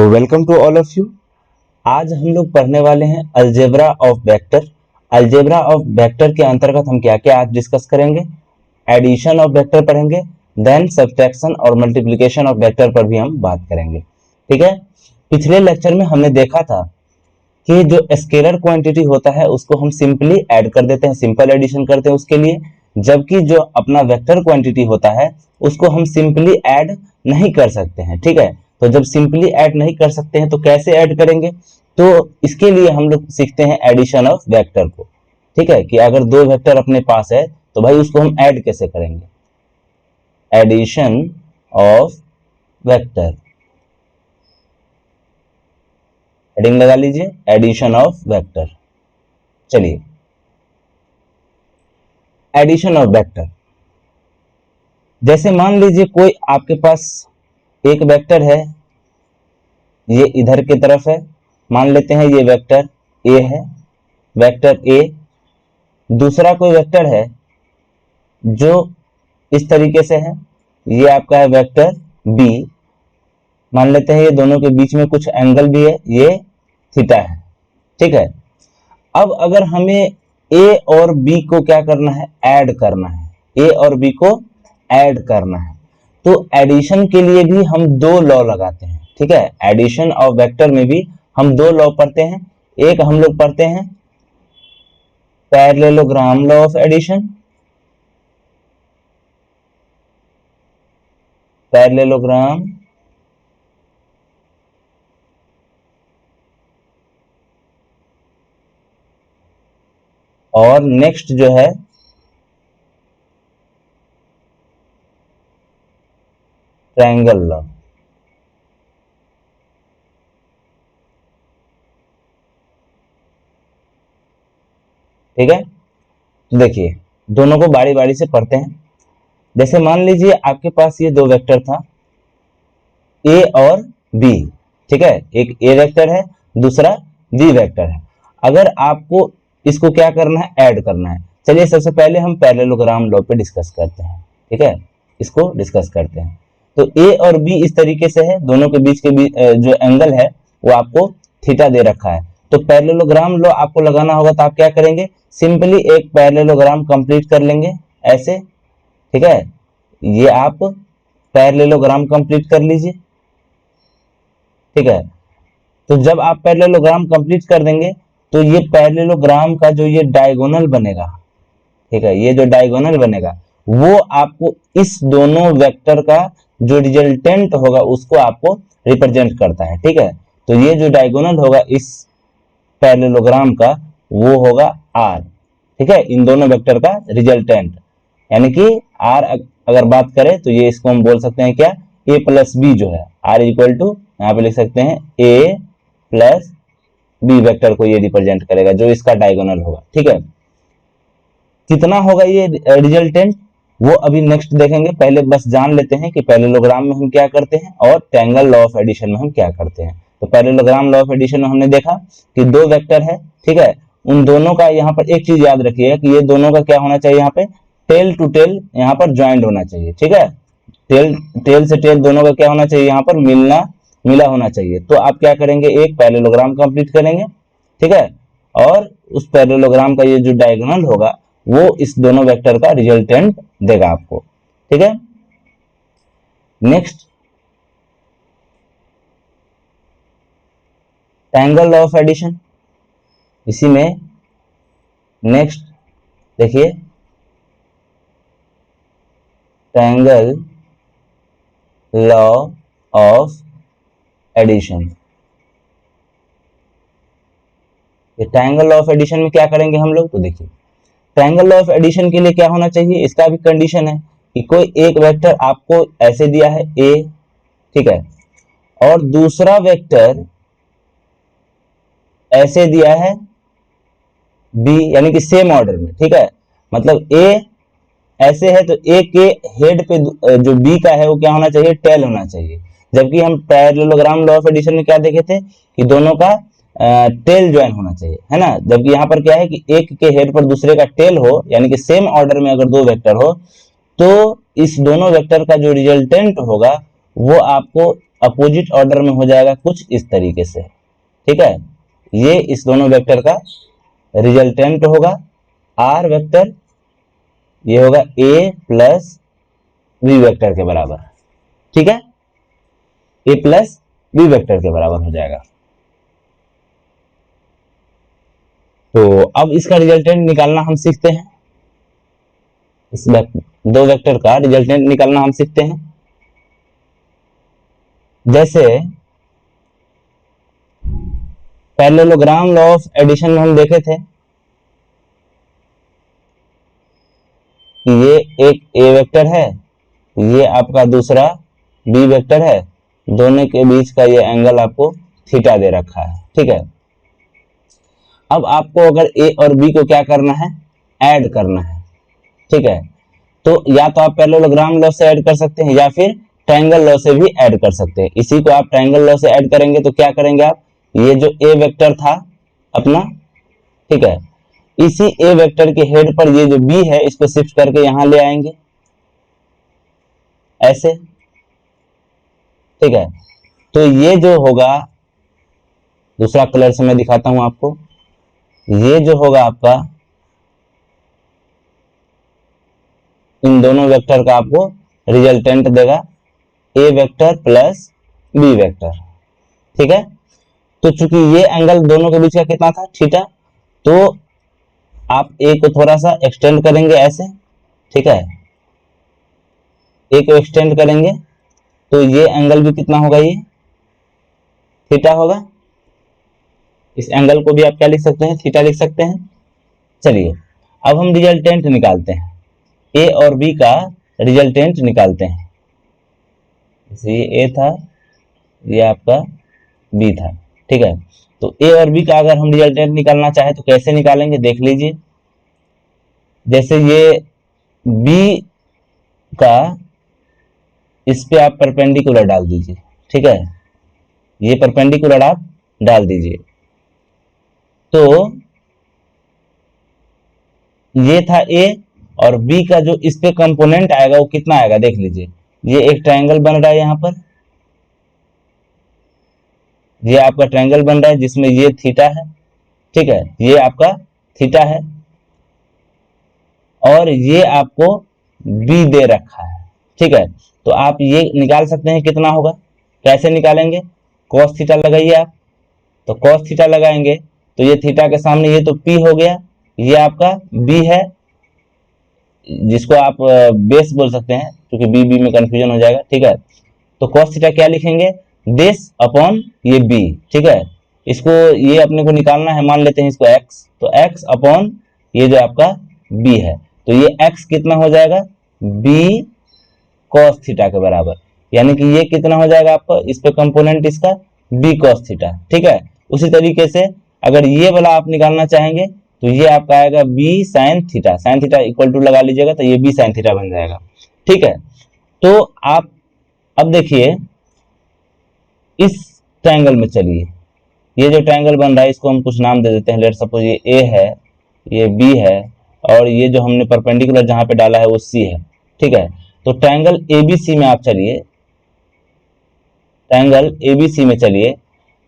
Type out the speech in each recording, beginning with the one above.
तो welcome to all of you. आज हम लोग पढ़ने वाले हैं algebra of vector. Algebra of vector के अंतर्गत हम क्या क्या आज डिस्कस करेंगे। एडिशन ऑफ वेक्टर पढ़ेंगे, देन सब्ट्रैक्शन और मल्टीप्लिकेशन ऑफ वेक्टर पर भी हम बात करेंगे। ठीक है, पिछले लेक्चर में हमने देखा था कि जो स्केलर क्वांटिटी होता है उसको हम सिंपली ऐड कर देते हैं, सिंपल एडिशन करते हैं उसके लिए, जबकि जो अपना वेक्टर क्वांटिटी होता है उसको हम सिंपली ऐड नहीं कर सकते हैं। ठीक है, तो जब सिंपली ऐड नहीं कर सकते हैं तो कैसे ऐड करेंगे, तो इसके लिए हम लोग सीखते हैं एडिशन ऑफ वेक्टर को। ठीक है, कि अगर दो वेक्टर अपने पास है तो भाई उसको हम ऐड कैसे करेंगे। एडिशन ऑफ वेक्टर, हेडिंग लगा लीजिए, एडिशन ऑफ वेक्टर। चलिए, एडिशन ऑफ वेक्टर, जैसे मान लीजिए कोई आपके पास एक वेक्टर है, ये इधर की तरफ है, मान लेते हैं ये वेक्टर ए है, वेक्टर ए। दूसरा कोई वेक्टर है जो इस तरीके से है, ये आपका है वेक्टर बी। मान लेते हैं ये दोनों के बीच में कुछ एंगल भी है, ये थीटा है। ठीक है, अब अगर हमें ए और बी को क्या करना है, ऐड करना है, ए और बी को ऐड करना है, तो एडिशन के लिए भी हम दो लॉ लगाते हैं। ठीक है, एडिशन ऑफ वेक्टर में भी हम दो लॉ पढ़ते हैं। एक हम लोग पढ़ते हैं parallelogram law of addition, parallelogram और नेक्स्ट जो है ट्रायंगल लॉ। ठीक है, तो देखिए दोनों को बारी बारी से पढ़ते हैं। जैसे मान लीजिए आपके पास ये दो वेक्टर था, ए और बी। ठीक है, एक ए वेक्टर है, दूसरा बी वेक्टर है। अगर आपको इसको क्या करना है, ऐड करना है। चलिए सबसे पहले हम पैरेललोग्राम लॉ पे डिस्कस करते हैं। ठीक है, इसको डिस्कस करते हैं। तो ए और बी इस तरीके से है, दोनों के बीच के जो एंगल है वो आपको थीटा दे रखा है। तो पैरेललोग्राम लॉ आपको लगाना होगा, तो आप क्या करेंगे, सिंपली एक पैरेललोग्राम कंप्लीट कर लेंगे ऐसे। ठीक है, ये आप पैरेललोग्राम कंप्लीट कर लीजिए। ठीक है, तो जब आप पैरेललोग्राम कंप्लीट कर देंगे तो ये पैरेललोग्राम का जो ये डायगोनल बनेगा, ठीक है, ये जो डायगोनल बनेगा वो आपको इस दोनों वेक्टर का जो रिजल्टेंट होगा उसको आपको रिप्रेजेंट करता है। ठीक है, तो ये जो डायगोनल होगा इस पैरेललोग्राम का वो होगा आर। ठीक है, इन दोनों वेक्टर का रिजल्टेंट, यानी कि आर अगर बात करें तो ये इसको हम बोल सकते हैं क्या, ए प्लस बी जो है, आर इक्वल टू यहाँ पे लिख सकते हैं ए प्लस बी वेक्टर को ये रिप्रेजेंट करेगा जो इसका डायगोनल होगा। ठीक है, कितना होगा ये रिजल्टेंट वो अभी नेक्स्ट देखेंगे, पहले बस जान लेते हैं कि पैरेललोग्राम में हम क्या करते हैं और ट्रायंगल लॉ ऑफ एडिशन में हम क्या करते हैं। तो पैरेललोग्राम लॉ ऑफ एडिशन में हमने देखा कि दो वेक्टर है। ठीक है, उन दोनों का यहाँ पर एक चीज याद रखिएगा कि ये दोनों का क्या होना चाहिए, यहाँ पे टेल टू टेल यहाँ पर ज्वाइंट होना चाहिए। ठीक है, टेल से टेल दोनों का क्या होना चाहिए, यहाँ पर मिला होना चाहिए। तो आप क्या करेंगे, एक पैरेललोग्राम कंप्लीट करेंगे। ठीक है, और उस पैरेललोग्राम का ये जो डायगोनल होगा वो इस दोनों वेक्टर का रिजल्टेंट देगा आपको। ठीक है, next triangle law of addition, इसी में नेक्स्ट देखिए ट्रायंगल लॉ ऑफ एडिशन। ये ट्रायंगल लॉ ऑफ एडिशन में क्या करेंगे हम लोग, तो देखिए ट्रायंगल लॉ ऑफ एडिशन के लिए क्या होना चाहिए, इसका भी कंडीशन है कि कोई एक वेक्टर आपको ऐसे दिया है ए, ठीक है, और दूसरा वेक्टर ऐसे दिया है बी, यानी कि सेम ऑर्डर में। ठीक है, मतलब ए ऐसे है तो ए के हेड पे जो बी का है वो क्या होना चाहिए, टेल होना चाहिए। जबकि हम पैरेललोग्राम लॉ ऑफ एडिशन में क्या देखे थे कि दोनों का टेल ज्वाइन होना चाहिए, है ना। जबकि यहाँ पर क्या है कि एक के हेड पर दूसरे का टेल हो, यानी कि सेम ऑर्डर में अगर दो वेक्टर हो तो इस दोनों वेक्टर का जो रिजल्टेंट होगा वो आपको अपोजिट ऑर्डर में हो जाएगा कुछ इस तरीके से, ठीक है। ये इस दोनों वेक्टर का रिजल्टेंट होगा आर वेक्टर, ये होगा ए प्लस बी वेक्टर के बराबर, ठीक है, ए प्लस बी वेक्टर के बराबर हो जाएगा। तो अब इसका रिजल्टेंट निकालना हम सीखते हैं, इस दो वेक्टर का रिजल्टेंट निकालना हम सीखते हैं। जैसे पैरेललोग्राम लॉ ऑफ एडिशन में हम देखे थे कि ये एक ए वेक्टर है, ये आपका दूसरा बी वेक्टर है, दोनों के बीच का ये एंगल आपको थीटा दे रखा है, ठीक है। अब आपको अगर ए और बी को क्या करना है, ऐड करना है, ठीक है। तो या तो आप पैरेललोग्राम लॉ से ऐड कर सकते हैं या फिर ट्रायंगल लॉ से भी ऐड कर सकते हैं। इसी को आप ट्रायंगल लॉ से ऐड करेंगे तो क्या करेंगे आप, ये जो ए वेक्टर था अपना, ठीक है, इसी ए वेक्टर के हेड पर ये जो बी है इसको शिफ्ट करके यहां ले आएंगे ऐसे, ठीक है। तो ये जो होगा, दूसरा कलर से मैं दिखाता हूं आपको, ये जो होगा आपका इन दोनों वेक्टर का आपको रिजल्टेंट देगा ए वेक्टर प्लस बी वेक्टर, ठीक है। तो चूंकि ये एंगल दोनों के बीच का कितना था, थीटा, तो आप ए को थोड़ा सा एक्सटेंड करेंगे ऐसे, ठीक है, ए को एक्सटेंड करेंगे तो ये एंगल भी कितना होगा, ये थीटा होगा। इस एंगल को भी आप क्या लिख सकते हैं, थीटा लिख सकते हैं। चलिए अब हम रिजल्टेंट निकालते हैं, ए और बी का रिजल्टेंट निकालते हैं। जैसे ये ए था, ये आपका बी था, ठीक है। तो ए और बी का अगर हम रिजल्टेंट निकालना चाहे तो कैसे निकालेंगे, देख लीजिए। जैसे ये बी का इस पे आप परपेंडिकुलर डाल दीजिए, ठीक है, ये परपेंडिकुलर आप डाल दीजिए। तो ये था ए और बी का जो इस पे कंपोनेंट आएगा वो कितना आएगा, देख लीजिए। ये एक ट्रायंगल बन रहा है यहां पर, ये आपका ट्रायंगल बन रहा है जिसमें ये थीटा है, ठीक है, ये आपका थीटा है और ये आपको बी दे रखा है, ठीक है। तो आप ये निकाल सकते हैं कितना होगा, कैसे निकालेंगे, cos थीटा लगाइए आप। तो cos थीटा लगाएंगे तो ये थीटा के सामने ये तो p हो गया, ये आपका b है, जिसको आप बेस बोल सकते हैं क्योंकि बी में कंफ्यूजन हो जाएगा, ठीक है। तो cos थीटा क्या लिखेंगे, दिस अपॉन ये b, ठीक है। इसको ये अपने को निकालना है, मान लेते हैं इसको x, तो x अपॉन ये जो आपका b है, तो ये x कितना हो जाएगा, b cos थीटा के बराबर, यानी कि ये कितना हो जाएगा आपका, इस पे कंपोनेंट इसका b cos थीटा, ठीक है। उसी तरीके से अगर ये वाला आप निकालना चाहेंगे तो ये आपका आएगा b sin theta, sin theta equal to लगा लीजिएगा तो ये b sin थीटा बन जाएगा, ठीक है। तो आप अब देखिए इस ट्रायंगल में, चलिए ये जो ट्रायंगल बन रहा है इसको हम कुछ नाम दे देते हैं। लेट सपोज ये a है, ये b है और ये जो हमने परपेंडिकुलर जहां पे डाला है वो c है, ठीक है। तो ट्रायंगल ABC में आप चलिए, ट्रायंगल ABC में चलिए,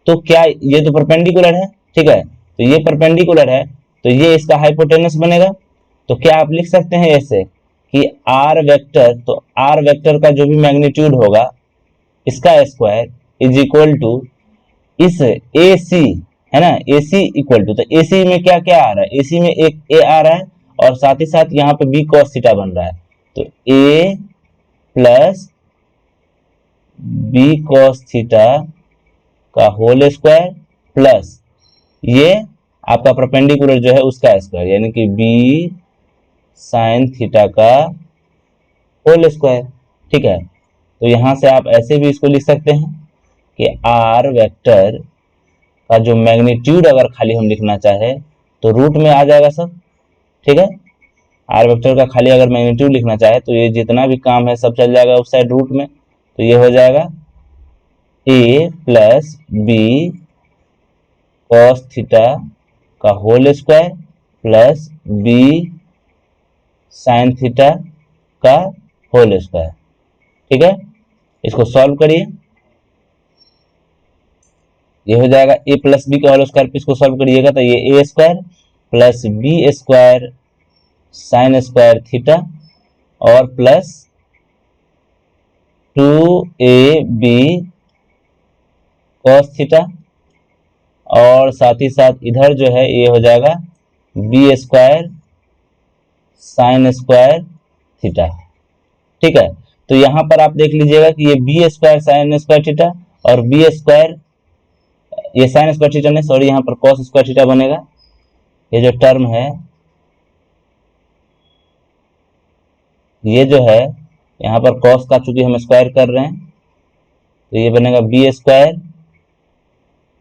तो क्या ये तो परपेंडिकुलर है, ठीक है, तो ये परपेंडिकुलर है तो ये इसका हाइपोटेनस बनेगा। तो क्या आप लिख सकते हैं ऐसे कि r वेक्टर, तो r वेक्टर का जो भी मैग्नीट्यूड होगा इसका स्क्वायर इज इक्वल टू इस AC, है ना, AC इक्वल टू, तो AC में क्या क्या आ रहा है, AC में एक a आ रहा है और साथ ही साथ यहाँ पे b cos थीटा बन रहा है, तो a plus b cos theta का होल स्क्वायर प्लस ये आपका परपेंडिकुलर जो है उसका स्क्वायर, यानी कि b sin थीटा का होल स्क्वायर, ठीक है। तो यहां से आप ऐसे भी इसको लिख सकते हैं कि r वेक्टर का जो मैग्नीट्यूड अगर खाली हम लिखना चाहे तो रूट में आ जाएगा सब, ठीक है। r वेक्टर का खाली अगर मैग्नीट्यूड लिखना चाहे तो ये जितना भी काम है सब चल जाएगा उस साइड रूट में, तो ये हो जाएगा a plus b cos theta का whole square plus b sin theta का होल स्क्वायर, ठीक है। इसको सॉल्व करिए ये हो जाएगा ए प्लस बी का होल स्क्वायर, इसको सॉल्व करिएगा तो ये A square plus B square sine square theta और प्लस 2ab कॉस थीटा, और साथ ही साथ इधर जो है ये हो जाएगा B square sine square theta. ठीक है, तो यहां पर आप देख लीजिएगा कि ये B square sine square theta और बी स्क्वायर, ये साइन स्क्वायर थीटा नहीं सॉरी, यहाँ पर कॉस स्क्वायर थीटा बनेगा। ये जो टर्म है ये जो है यहाँ पर कॉस का चूंकि हम स्क्वायर कर रहे हैं तो ये बनेगा B square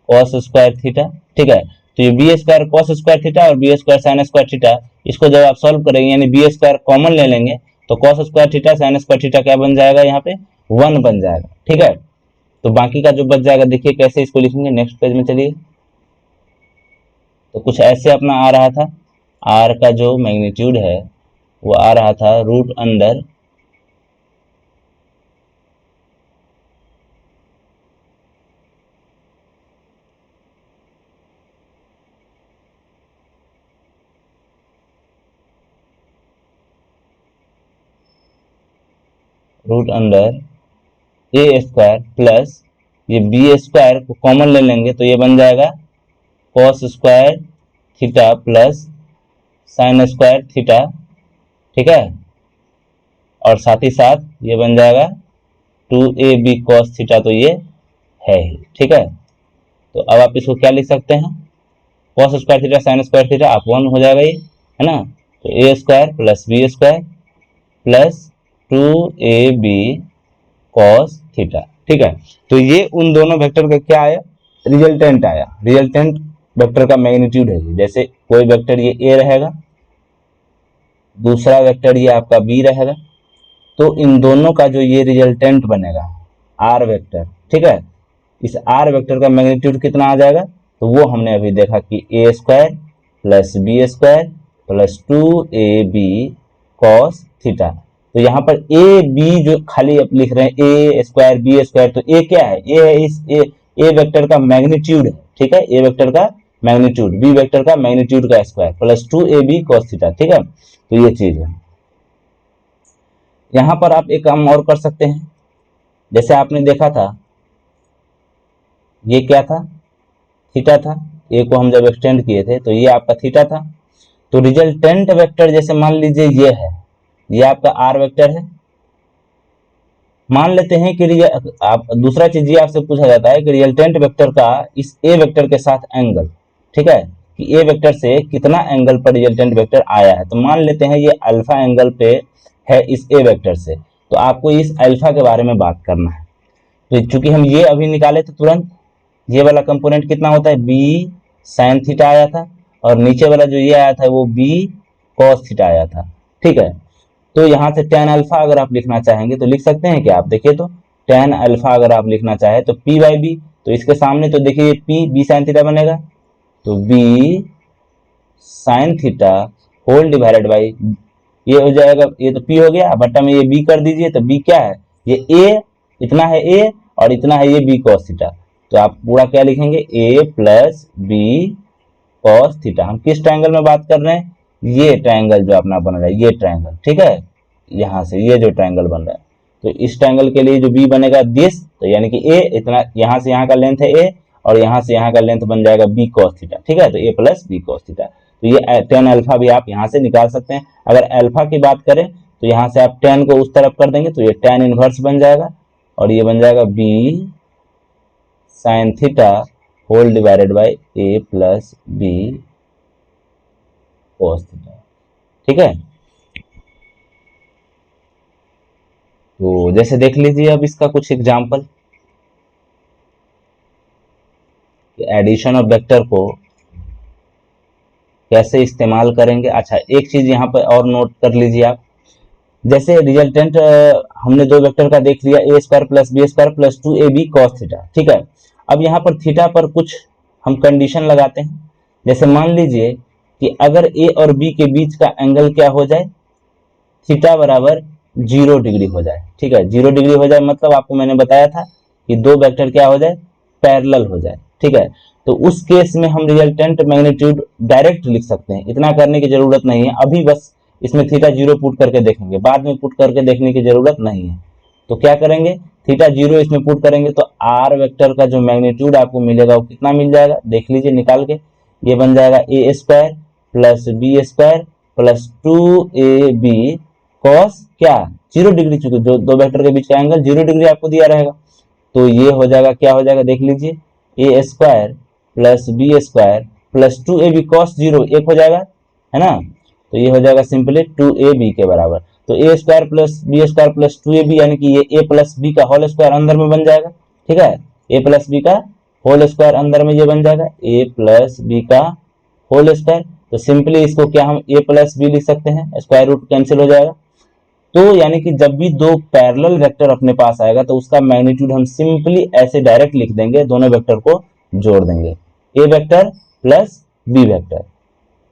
cos square theta. ठीक है, तो ये B square cos square theta और B square sine square theta, इसको जब आप सॉल्व करेंगे यानी बी स्क्वायर कॉमन ले लेंगे तो cos square theta sine square theta क्या बन जाएगा, यहाँ पे 1 बन जाएगा। ठीक है, तो बाकी का जो बच जाएगा देखिए कैसे इसको लिखेंगे, नेक्स्ट पेज में चलिए। तो कुछ ऐसे अपना आ रहा था, आर का जो मैग्नीट्यूड है वो आ रहा था रूट अंडर ए स्क्वायर प्लस ये बी स्क्वायर को कॉमन ले लेंगे तो ये बन जाएगा cos square theta plus sign square theta. ठीक है, और साथ ही साथ ये बन जाएगा 2ab cos थीटा, तो ये है ही। ठीक है, तो अब आप इसको क्या लिख सकते हैं, cos square theta sine square theta आप 1 हो जाएगा ये, है ना। तो A square plus B square plus 2ab cos theta. ठीक है, तो ये उन दोनों वेक्टर का क्या आया, रिजल्टेंट आया। रिजल्टेंट वेक्टर का मैग्नीट्यूड है, जैसे कोई वेक्टर ये ए रहेगा, दूसरा वेक्टर ये आपका बी रहेगा, तो इन दोनों का जो ये रिजल्टेंट बनेगा आर वेक्टर, ठीक है, इस आर वेक्टर का मैग्नीट्यूड कितना आ जाएगा, तो वो हमने अभी देखा कि A square plus B square plus 2ab cos theta. तो यहाँ पर ए बी जो खाली आप लिख रहे हैं ए स्क्वायर बी स्क्वायर, तो ए क्या है, ए है इस ए वेक्टर का मैग्नीट्यूड है। ठीक है, ए वेक्टर का मैग्नीट्यूड, बी वेक्टर का मैग्नीट्यूड का square plus 2ab cos theta. ठीक है, तो ये चीज है। यहां पर आप एक काम और कर सकते हैं, जैसे आपने देखा था ये क्या था, थीटा था, ए को हम जब एक्सटेंड किए थे तो ये आपका थीटा था। तो रिजल्टेंट वेक्टर जैसे मान लीजिए ये है, ये आपका आर वेक्टर है। मान लेते हैं कि आप दूसरा चीज ये आपसे पूछा जाता है कि रिजल्टेंट वेक्टर का इस ए वेक्टर के साथ एंगल, ठीक है, कि ए वेक्टर से कितना एंगल पर रिजल्टेंट वेक्टर आया है। तो मान लेते हैं ये अल्फा एंगल पे है इस ए वेक्टर से, तो आपको इस अल्फा के बारे में बात करना है। तो चूंकि हम ये अभी निकाले थे तुरंत, ये वाला कंपोनेंट कितना होता है, बी साइन थीटा आया था, और नीचे वाला जो ये आया था वो बी कॉस थीटा आया था। ठीक है, तो यहाँ से टेन अल्फा अगर आप लिखना चाहेंगे तो लिख सकते हैं क्या, आप देखिए तो टेन अल्फा अगर आप लिखना चाहे तो पी बाई बी, तो इसके सामने तो देखिए पी बी साइन थीटा बनेगा, तो B sine theta whole divided by ये हो जाएगा, ये तो पी हो गया, बट्टा में ये बी कर दीजिए, तो बी क्या है, ये ए, इतना है ए और इतना है ये बी कॉस थीटा। तो आप पूरा क्या लिखेंगे, ए प्लस बी कॉस थीटा। हम किस ट्रायंगल में बात कर रहे हैं, ये ट्रायंगल जो अपना बन रहा है, ये ट्रायंगल, ठीक है, यहां से ये जो ट्रायंगल बन रहा है, तो इस ट्रायंगल के लिए जो बी बनेगा दिस, तो यानी कि ए इतना, यहां से यहां का लेंथ है ए और यहां से यहां का लेंथ बन जाएगा बी कॉस थीटा। ठीक है, तो ए प्लस बी कॉस थीटा, तो ये टेन अल्फा भी आप यहां से निकाल सकते हैं। अगर अल्फा की बात करें तो यहां से आप टेन को उस तरफ कर देंगे तो ये टेन इनवर्स बन जाएगा, और ये बन जाएगा B sine theta whole divided by A plus B cos theta. ठीक है, तो जैसे देख लीजिए अब इसका कुछ एग्जांपल, एडिशन ऑफ वेक्टर को कैसे इस्तेमाल करेंगे। अच्छा, एक चीज यहाँ पर और नोट कर लीजिए आप, जैसे रिजल्टेंट हमने दो वेक्टर का देख लिया, A square plus B square plus 2ab cos theta. ठीक है, अब यहाँ पर थीटा पर कुछ हम कंडीशन लगाते हैं, जैसे मान लीजिए कि अगर ए और बी के बीच का एंगल क्या हो जाए, थीटा बराबर 0 डिग्री हो जाए। ठीक है, 0 डिग्री हो जाए मतलब आपको मैंने बताया था कि दो वेक्टर क्या हो जाए, पैरेलल हो जाए। ठीक है। तो उस केस में हम रिजल्टेंट मैग्नीट्यूड डायरेक्ट लिख सकते हैं, इतना करने की जरूरत नहीं है। अभी बस इसमें थीटा जीरो पुट करके देखेंगे, बाद में पुट करके देखने की जरूरत नहीं है। तो क्या करेंगे, थीटा जीरो इसमें पुट करेंगे तो आर वेक्टर का जो मैग्नीट्यूड आपको मिलेगा वो कितना मिल जाएगा, देख लीजिए निकाल के। ये बन जाएगा A square plus B square plus 2ab cos क्या 0 डिग्री, चूंकि जो दो वेक्टर के बीच का एंगल 0 डिग्री आपको दिया रहेगा। तो ये हो जाएगा, क्या हो जाएगा देख लीजिए, A square plus B square plus 2ab cos 0 एक हो जाएगा, है ना। तो ये हो जाएगा सिंपली 2ab के बराबर। तो A square plus B square plus 2ab यानी कि ये ए प्लस बी का होल स्क्वायर अंदर में बन जाएगा, ठीक है। ए प्लस बी का होल स्क्वायर अंदर में ये बन जाएगा, ए प्लस बी का होल स्क्वायर। तो सिंपली इसको क्या हम ए प्लस बी लिख सकते हैं, स्क्वायर रूट कैंसिल हो जाएगा। तो यानी कि जब भी दो पैरेलल वेक्टर अपने पास आएगा तो उसका मैग्नीट्यूड हम सिंपली ऐसे डायरेक्ट लिख देंगे, दोनों वेक्टर को जोड़ देंगे, ए वेक्टर प्लस बी वेक्टर,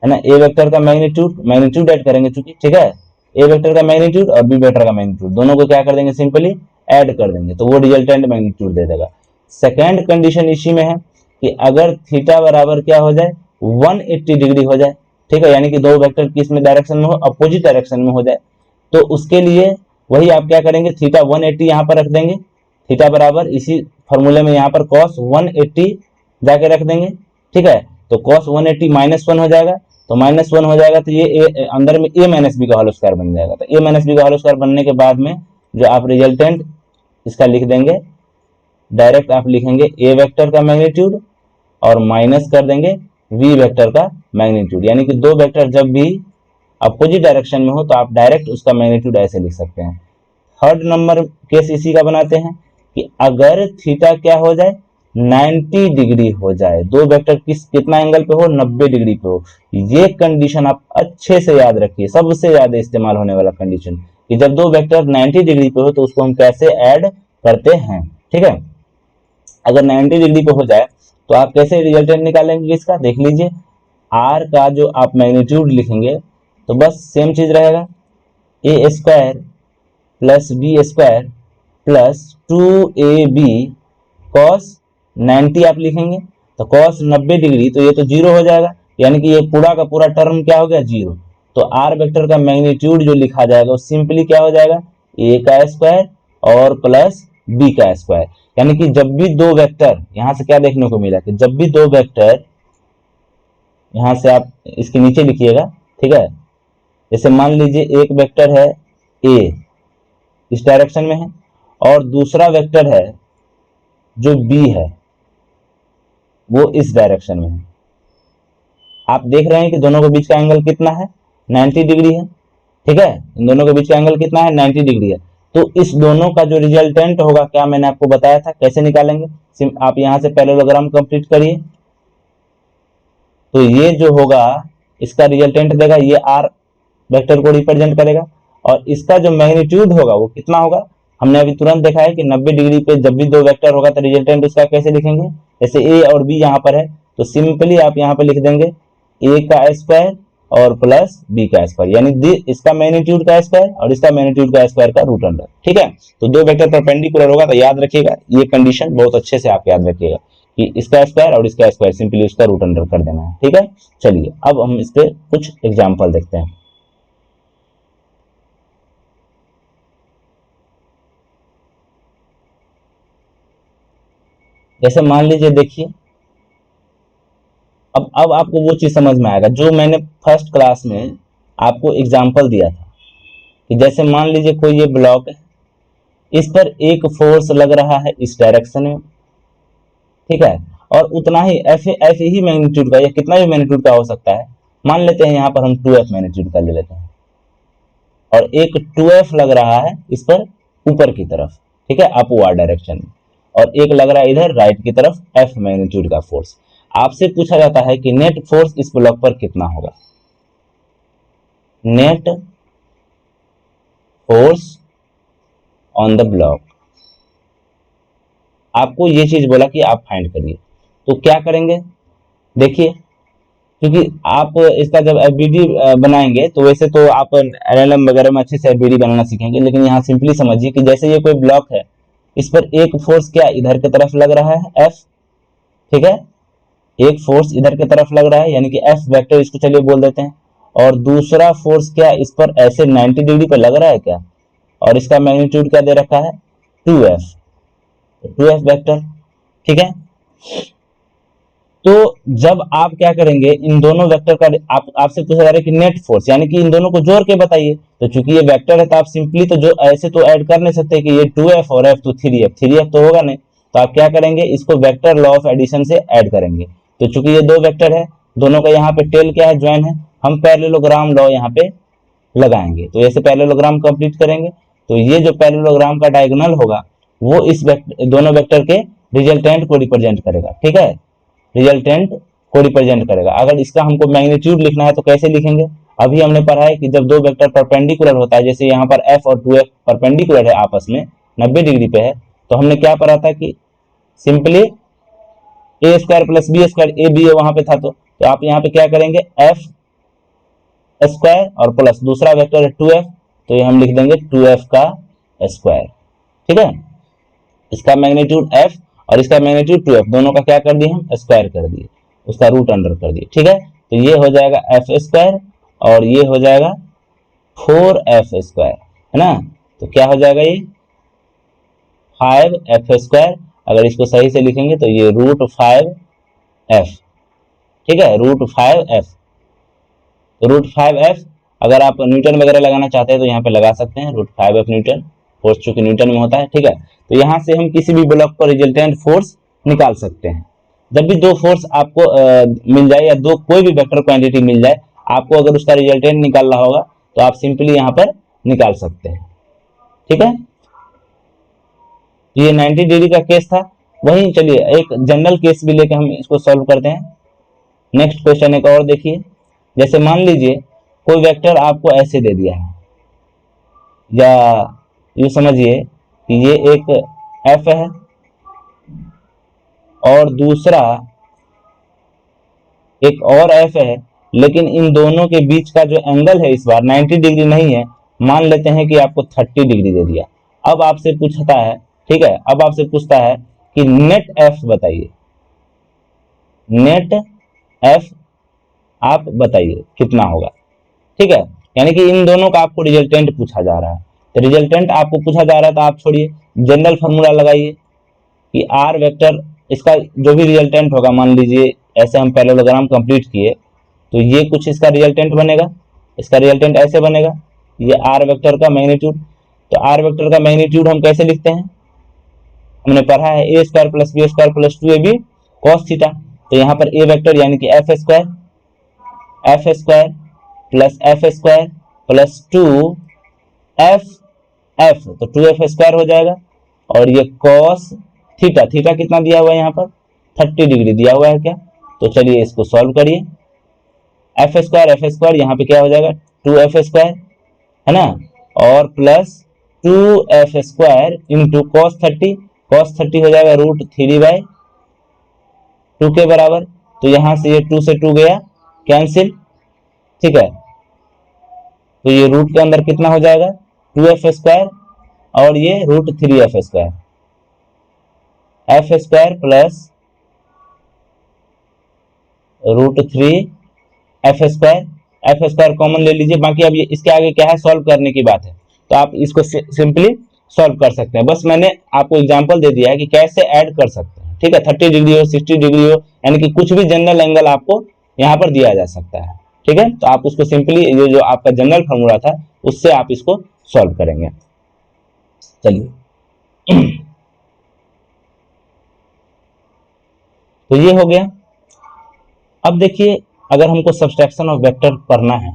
है ना। ए वेक्टर का मैग्नीट्यूड ऐड करेंगे चूंकि, ठीक है। ए वेक्टर का मैग्नीट्यूड और बी वेक्टर का मैग्नीट्यूड दोनों को क्या कर देंगे, सिंपली ऐड कर देंगे, तो वो रिजल्टेंट मैग्नीट्यूड दे देगा। सेकेंड कंडीशन इसी में है कि अगर थीटा बराबर क्या हो जाए 180 डिग्री हो जाए, ठीक है, यानी कि दो वेक्टर किस में डायरेक्शन में हो, अपोजिट डायरेक्शन में हो जाए, तो उसके लिए वही आप क्या करेंगे, थीटा 180 यहाँ पर रख देंगे, थीटा बराबर इसी फॉर्मूले में यहाँ पर cos 180 जाके रख देंगे, ठीक है। तो cos 180 -1 हो जाएगा, तो -1 हो जाएगा तो ये अंदर में a माइनस बी का होल स्क्वायर बन जाएगा। तो a माइनस बी का होल स्क्वायर बनने के बाद में जो आप रिजल्टेंट इसका लिख देंगे, डायरेक्ट आप लिखेंगे a वेक्टर का मैग्नीट्यूड और माइनस कर देंगे v वेक्टर का मैग्नीट्यूड, यानी कि दो वेक्टर जब भी अपोजिट डायरेक्शन में हो तो आप डायरेक्ट उसका मैग्नीट्यूड ऐसे लिख सकते हैं। थर्ड नंबर केस इसी का बनाते हैं कि अगर थीटा क्या हो जाए 90 डिग्री हो जाए, दो वेक्टर कितना एंगल पे हो, 90 डिग्री पे हो। ये कंडीशन आप अच्छे से याद रखिए, सबसे ज्यादा इस्तेमाल होने वाला कंडीशन, कि जब दो वेक्टर 90 डिग्री पे हो तो उसको हम कैसे ऐड करते हैं, ठीक है। अगर 90 डिग्री पे हो जाए तो आप कैसे रिजल्टेंट निकालेंगे इसका, देख लीजिए। आर का जो आप मैग्नीट्यूड लिखेंगे तो बस सेम चीज रहेगा, A square plus B square plus 2ab cos 90 आप लिखेंगे, तो कॉस 90 डिग्री, तो ये तो जीरो हो जाएगा, यानी कि ये पूरा का पूरा टर्म क्या हो गया, जीरो। तो आर वेक्टर का मैग्नीट्यूड जो लिखा जाएगा वो सिंपली क्या हो जाएगा, ए का स्क्वायर और प्लस बी का स्क्वायर। यानी कि जब भी दो वेक्टर, यहां से क्या देखने को मिला कि जब भी दो वेक्टर, यहां से आप इसके नीचे लिखिएगा, ठीक है। जैसे मान लीजिए एक वेक्टर है ए इस डायरेक्शन में है और दूसरा वेक्टर है जो बी है वो इस डायरेक्शन में है। आप देख रहे हैं कि दोनों के बीच का एंगल कितना है, 90 डिग्री है, ठीक है। इन दोनों के बीच का एंगल कितना है, 90 डिग्री है। तो इस दोनों का जो रिजल्टेंट होगा, क्या मैंने आपको बताया था कैसे निकालेंगे, आप यहां से पैरेललोग्राम कंप्लीट करिए। तो ये जो होगा इसका रिजल्टेंट देगा, ये आर वेक्टर को रिप्रेजेंट करेगा, और इसका जो मैग्नीट्यूड होगा वो कितना होगा, हमने अभी तुरंत देखा है कि 90 डिग्री पे जब भी दो वेक्टर होगा तो रिजल्टेंट उसका कैसे लिखेंगे, जैसे ए और बी यहाँ पर है तो सिंपली आप यहाँ पर लिख देंगे ए का स्क्वायर और प्लस बी का स्क्वायर, यानी इसका मैग्नीट्यूड का स्क्वायर और इसका मैग्नीट्यूड का स्क्वायर का रूट अंडर, ठीक है। तो दो वेक्टर परपेंडिकुलर होगा, तो याद रखिएगा ये कंडीशन बहुत अच्छे से आप याद रखिएगा कि इसका स्क्वायर और इसका स्क्वायर सिंपली उसका रूट अंडर कर देना है, ठीक है। चलिए अब हम इस पे कुछ एग्जाम्पल देखते हैं। जैसे मान लीजिए, देखिए अब आपको वो चीज समझ में आएगा जो मैंने फर्स्ट क्लास में आपको एग्जाम्पल दिया था, कि जैसे मान लीजिए कोई ये ब्लॉक है, इस पर एक फोर्स लग रहा है इस डायरेक्शन में, ठीक है, और उतना ही एफ ही मैग्नीट्यूड का या कितना भी मैग्नीट्यूड का हो सकता है, मान लेते हैं यहाँ पर हम 2f मैग्नीट्यूड का ले लेते हैं, और एक 2f लग रहा है इस पर ऊपर की तरफ, ठीक है, अपवर्ड डायरेक्शन में, और एक लग रहा है इधर राइट की तरफ f मैग्नीट्यूड का फोर्स। आपसे पूछा जाता है कि नेट फोर्स इस ब्लॉक पर कितना होगा, net force on the block. आपको ये चीज बोला कि आप फाइंड करिए, तो क्या करेंगे, देखिए क्योंकि आप इसका जब एफबीडी बनाएंगे तो वैसे तो आप एलएलएम वगैरह में अच्छे से एफबीडी बनाना सीखेंगे, लेकिन यहाँ सिंपली समझिए कि जैसे ये कोई ब्लॉक है, इस पर एक फोर्स क्या इधर की तरफ लग रहा है एफ, ठीक है, एक फोर्स इधर की तरफ लग रहा है यानी कि एफ वेक्टर इसको चलिए बोल देते हैं, और दूसरा फोर्स क्या इस पर ऐसे 90 डिग्री पर लग रहा है क्या, और इसका मैग्नीट्यूड क्या दे रखा है 2f, 2f वेक्टर। ठीक है, तो जब आप क्या करेंगे इन दोनों वेक्टर का आपसे पूछा जा रहा है कि नेट फोर्स यानी कि इन दोनों को जोड़ के बताइए, तो चूंकि ये वेक्टर है तो आप सिंपली तो जो ऐसे तो ऐड कर नहीं सकते कि ये 2f और f तो 3f, 3f तो होगा नहीं, तो आप क्या करेंगे इसको वेक्टर लॉ ऑफ एडिशन से ऐड करेंगे। तो चूंकि ये दो वेक्टर है, दोनों का यहाँ पे टेल क्या है ज्वाइन है, हम पैरेललोग्राम लॉ यहाँ पे लगाएंगे, तो ऐसे पैरेललोग्राम कंप्लीट करेंगे, तो ये जो पैरेललोग्राम का डायगोनल होगा वो इस दोनों वेक्टर के रिजल्टेंट को रिप्रेजेंट करेगा। ठीक है, रिजल्टेंट को रिप्रेजेंट करेगा। अगर इसका हमको मैग्नीट्यूड लिखना है तो कैसे लिखेंगे, अभी हमने पढ़ा है कि जब दो वेक्टर परपेंडिकुलर होता है, जैसे यहाँ पर f और 2f परपेंडिकुलर है आपस में 90 डिग्री पे है, तो हमने क्या पढ़ा था कि simply A square plus B square, A B वहां पे था, तो आप यहाँ पे क्या करेंगे एफ स्क्वायर और प्लस दूसरा वेक्टर है 2f, तो ये हम लिख देंगे 2f का स्क्वायर। ठीक है, इसका मैग्नीट्यूड f और इसका मैग्नीट्यूड 2f, दोनों का क्या कर दिए हम स्क्वायर कर दिए, उसका रूट अंडर कर दिए। ठीक है, तो ये हो जाएगा एफ स्क्वायर और ये हो जाएगा 4f स्क्वायर, है ना, तो क्या हो जाएगा ये 5f स्क्वायर, अगर इसको सही से लिखेंगे तो ये रूट 5f। ठीक है, रूट 5f, तो रूट 5f अगर आप न्यूटन वगैरह लगाना चाहते हैं तो यहाँ पे लगा सकते हैं, रूट 5f न्यूटन, फोर्स चूंकि न्यूटन में होता है। ठीक है, तो यहाँ से हम किसी भी ब्लॉक पर रिजल्टेंट फोर्स निकाल सकते हैं। जब भी दो फोर्स आपको मिल जाए या दो कोई भी वेक्टर क्वांटिटी मिल जाए, आपको अगर उसका रिजल्टेंट निकालना होगा तो आप सिंपली यहाँ पर निकाल सकते हैं। ठीक है, ये 90 डिग्री का केस था। वहीं चलिए एक जनरल केस भी लेके हम इसको सॉल्व करते हैं। नेक्स्ट क्वेश्चन एक और देखिए, जैसे मान लीजिए कोई वेक्टर आपको ऐसे दे दिया है, या यूं समझिए कि ये एक f है और दूसरा एक और f है, लेकिन इन दोनों के बीच का जो एंगल है इस बार 90 डिग्री नहीं है, मान लेते हैं कि आपको 30 डिग्री दे दिया। अब आपसे पूछता है, ठीक है, अब आपसे पूछता है कि नेट f बताइए, नेट f आप बताइए कितना होगा। ठीक है, यानी कि इन दोनों का आपको रिजल्टेंट पूछा जा रहा है, तो रिजल्टेंट आपको पूछा जा रहा है तो आप छोड़िए, जनरल फॉर्मूला लगाइए कि आर वेक्टर, इसका जो भी रिजल्टेंट होगा, मान लीजिए ऐसे हम पैरेललोग्राम कंप्लीट किए तो ये कुछ इसका रिजल्टेंट बनेगा, इसका रिजल्टेंट ऐसे बनेगा, ये आर वेक्टर का मैग्नीट्यूड। तो आर वेक्टर का मैग्नीट्यूड हम कैसे लिखते हैं, हमने पढ़ा है A square plus B square plus 2ab cos theta, तो यहाँ पर ए वेक्टर यानी कि F square plus F square plus 2f f, तो 2f स्क्वायर हो जाएगा, और ये कॉस थीटा, थीटा कितना दिया हुआ है यहाँ पर 30 डिग्री दिया हुआ है क्या, तो चलिए इसको सॉल्व करिए। एफ स्क्वायर यहाँ पे क्या हो जाएगा 2f स्क्वायर, है ना, और plus 2f square into cos 30, cos 30 हो जाएगा रूट 3/2 के बराबर, तो यहां से ये 2 से 2 गया कैंसिल। ठीक है, तो ये रूट के अंदर कितना हो जाएगा 2f स्क्वायर और ये root 3f square, f square plus root 3f square, f square common ले लीजिए, बाकी अब ये इसके आगे क्या है सॉल्व करने की बात है, तो आप इसको सिंपली सॉल्व कर सकते हैं। बस मैंने आपको एग्जांपल दे दिया है कि कैसे ऐड कर सकते हैं। ठीक है, 30 डिग्री हो 60 डिग्री हो, यानी कि कुछ भी जनरल एंगल आपको यहाँ पर दिया जा सकता है। ठीक है, तो आप उसको सिंपली ये जो आपका जनरल फॉर्मूला था उससे आप इसको सॉल्व करेंगे। चलिए तो ये हो गया। अब देखिए अगर हमको सब्सट्रैक्शन ऑफ वेक्टर करना है,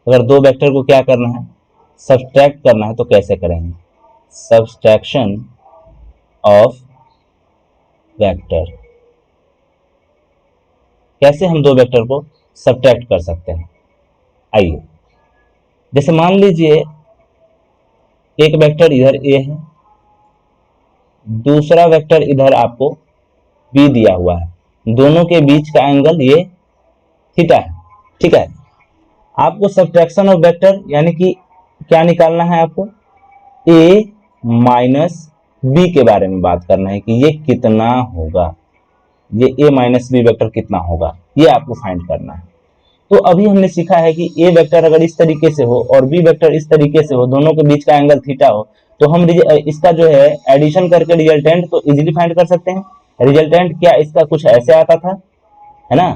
अगर दो वेक्टर को क्या करना है सब्सट्रैक्ट करना है, तो कैसे करेंगे, सब्सट्रैक्शन ऑफ वेक्टर, कैसे हम दो वेक्टर को सब्ट्रैक्ट कर सकते हैं। आइए, जैसे मान लीजिए एक वेक्टर इधर ए है, दूसरा वेक्टर इधर आपको बी दिया हुआ है, दोनों के बीच का एंगल ये थीटा है। ठीक है, आपको सब्ट्रैक्शन ऑफ वेक्टर यानी कि क्या निकालना है आपको, a माइनस बी के बारे में बात करना है कि ये कितना होगा, ये a माइनस बी वेक्टर कितना होगा, ये आपको फाइंड करना है। तो अभी हमने सीखा है कि a वेक्टर अगर इस तरीके से हो और b वेक्टर इस तरीके से हो, दोनों के बीच का एंगल थीटा हो, तो हम इसका जो है एडिशन करके रिजल्टेंट तो इजीली फाइंड कर सकते हैं। रिजल्टेंट क्या इसका कुछ ऐसे आता था, है ना,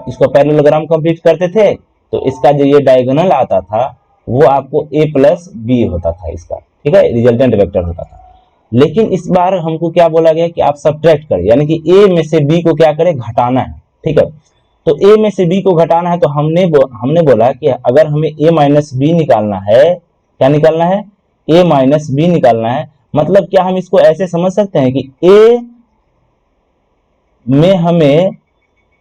इसको पैरेललोग्राम कंप्लीट करते थे तो इसका जो ये डायगोनल आता था वो आपको a प्लस बी होता था इसका, ठीक है, रिजल्टेंट वेक्टर होता था। लेकिन इस बार हमको क्या बोला गया कि आप सब्ट्रैक्ट करें, यानी कि a में से b को क्या करें, घटाना है, ठीक है। तो a में से b को घटाना है तो हमने बोला कि अगर हमें a माइनस बी निकालना है, क्या निकालना है, a माइनस बी निकालना है। मतलब क्या हम इसको ऐसे समझ सकते हैं कि a में हमें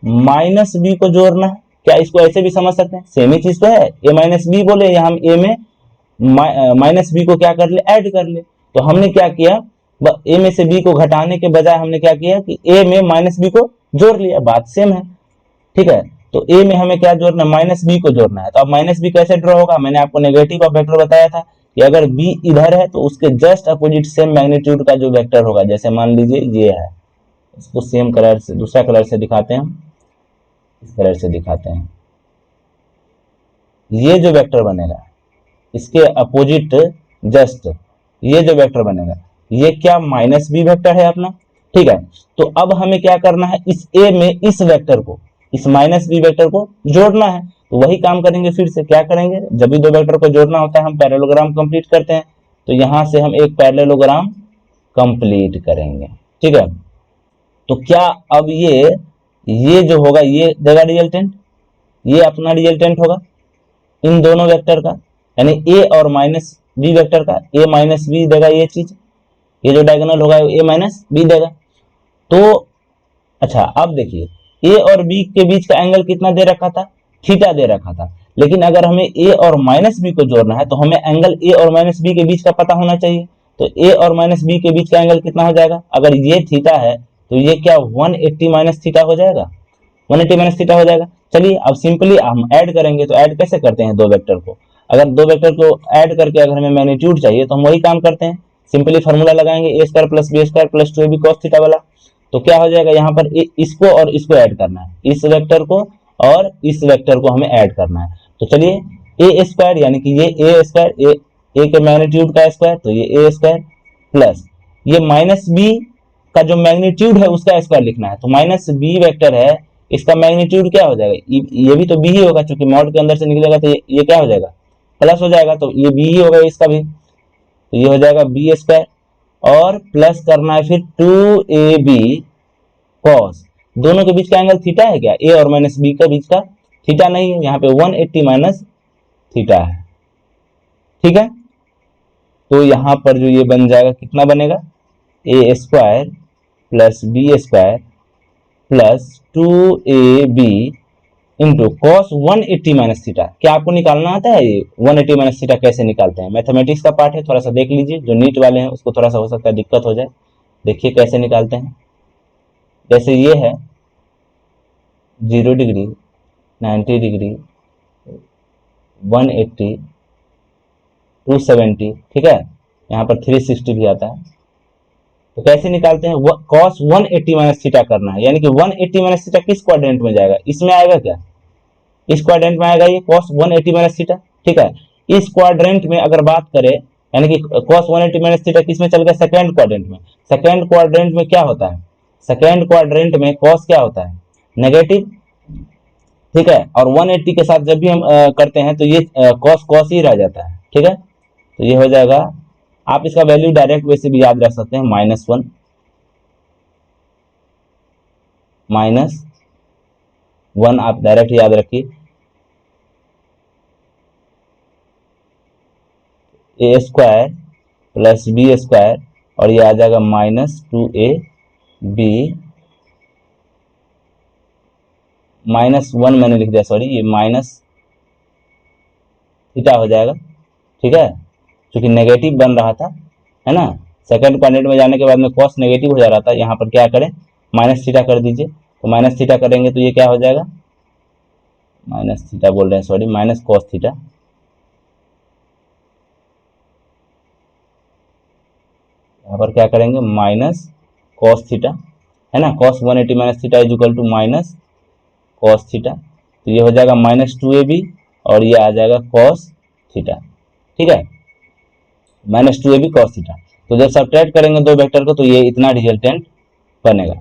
माइनस बी को जोड़ना है, क्या इसको ऐसे भी समझ सकते हैं, सेम ही चीज तो है, a माइनस बी बोले या हम a में माइनस बी को क्या कर ले, ऐड कर ले। तो हमने क्या किया, a में से b को घटाने के बजाय हमने क्या किया कि a में माइनस बी को जोड़ लिया, बात सेम है, ठीक है। तो a में हमें क्या जोड़ना है, माइनस बी को जोड़ना है। तो अब माइनस बी कैसे ड्रॉ होगा, मैंने आपको नेगेटिव ऑफ वेक्टर बताया था कि अगर b इधर है तो उसके जस्ट अपोजिट सेम मैग्नीट्यूड का जो वेक्टर होगा, जैसे मान लीजिए ये है, इसको सेम कलर से, दूसरा कलर से दिखाते हैं हम, इस कलर से दिखाते हैं, ये जो वेक्टर बनेगा इसके अपोजिट जस्ट ये जो वेक्टर बनेगा ये क्या, माइनस बी वेक्टर है अपना, ठीक है। तो अब हमें क्या करना है, इस a में इस वेक्टर को, इस माइनस बी वेक्टर को जोड़ना है। तो वही काम करेंगे, फिर से क्या करेंगे, जब भी दो वेक्टर को जोड़ना होता है हम पैरेललोग्राम कंप्लीट करते हैं। तो यहां से हम एक पैरेललोग्राम कंप्लीट करेंगे, ठीक है। तो क्या अब ये जो होगा ये देगा रिजल्टेंट, ये अपना रिजल्टेंट होगा इन दोनों वेक्टर का, यानी ए और माइनस बी वेक्टर का, ए माइनस बी देगा ये चीज, ये जो डायगोनल होगा ए माइनस बी देगा। तो अच्छा अब देखिए, ए और बी के बीच का एंगल कितना दे रखा था, थीटा दे रखा था। लेकिन अगर हमें ए और माइनस बी को जोड़ना है तो हमें एंगल ए और माइनस बी के बीच का पता होना चाहिए। तो ए और माइनस बी के बीच का एंगल कितना हो जाएगा, अगर ये थीटा है तो ये क्या 180 माइनस थीटा हो जाएगा, 180 माइनस थीटा हो जाएगा। चलिए अब सिंपली हम ऐड करेंगे, तो ऐड कैसे करते हैं दो वेक्टर को, अगर दो वेक्टर को ऐड करके अगर हमें मैग्नीट्यूड चाहिए तो हम वही काम करते हैं, सिंपली फार्मूला लगाएंगे A square plus B square plus 2ab cos theta वाला। तो क्या हो जाएगा, यहाँ पर इसको और इसको ऐड करना है, इस वेक्टर को और इस वेक्टर को हमें ऐड करना है। तो चलिए ए स्क्वायर यानी कि ये ए स्क्वायर, ए के मैग्नीट्यूड का स्क्वायर, तो ये ए स्क्वायर प्लस ये माइनस बी का जो मैग्नीट्यूड है उसका स्क्वायर लिखना है। तो माइनस बी वेक्टर है, इसका मैग्नीट्यूड क्या हो जाएगा, ये भी तो बी ही होगा, क्योंकि मॉड के अंदर से निकलेगा तो ये क्या हो जाएगा, प्लस हो जाएगा, तो ये बी ही होगा इसका भी, तो ये हो जाएगा बी स्क्वायर और प्लस करना है फिर 2ab cos, दोनों के बीच का एंगल थीटा है क्या, ए और माइनस बी के बीच का थीटा नहीं है, यहाँ पे 180 माइनस थीटा है, ठीक है। तो यहाँ पर जो ये बन जाएगा कितना बनेगा, A square plus B square plus 2ab into cos 180 minus theta. क्या आपको निकालना आता है ये 180 माइनस थीटा कैसे निकालते हैं, मैथमेटिक्स का पार्ट है, थोड़ा सा देख लीजिए, जो नीट वाले हैं उसको थोड़ा सा हो सकता है दिक्कत हो जाए। देखिए कैसे निकालते हैं, जैसे ये है 0 डिग्री 90 डिग्री 180 270, ठीक है, यहाँ पर 360 भी आता है। तो कैसे निकालते हैं, cos 180 माइनस थीटा करना है, यानी कि 180 माइनस थीटा किस क्वाड्रेंट में जाएगा, इसमें आएगा क्या, इस क्वाड्रेंट में आएगा ये cos 180 माइनस थीटा, ठीक है। इस क्वाड्रेंट में अगर बात करें, यानी कि cos 180 माइनस थीटा किस में चल गया, सेकंड क्वाड्रेंट में। सेकंड क्वाड्रेंट में क्या होता है, सेकंड क्वाड्रेंट में cos क्या होता है, नेगेटिव, ठीक है। और 180 के साथ जब भी हम करते हैं तो ये cos ही रह जाता है, ठीक है। तो ये हो जाएगा, आप इसका वैल्यू डायरेक्ट वैसे भी याद रख सकते हैं, -1 -1 आप डायरेक्ट याद रखिए, ए स्क्वायर प्लस बी स्क्वायर और ये आ जाएगा -2ab -1 मैंने लिख दिया, सॉरी, ये माइनस थीटा हो जाएगा, ठीक है, क्योंकि नेगेटिव बन रहा था, है ना, सेकंड क्वाड्रेंट में जाने के बाद में cos नेगेटिव हो जा रहा था, यहाँ पर क्या करें, माइनस थीटा कर दीजिए। तो माइनस थीटा करेंगे तो ये क्या हो जाएगा, माइनस थीटा बोल रहे हैं, सॉरी, माइनस cos थीटा, यहाँ पर क्या करेंगे माइनस कॉस थीटा, है ना, cos 180 minus theta is equal to minus cos theta, तो ये हो जाएगा माइनस 2ab और ये आ जाएगा कॉस थीटा, ठीक है, माइनस 2ab कॉस थीटा। तो जब सब्ट्रैक्ट करेंगे दो वेक्टर को तो ये इतना रिजल्टेंट बनेगा,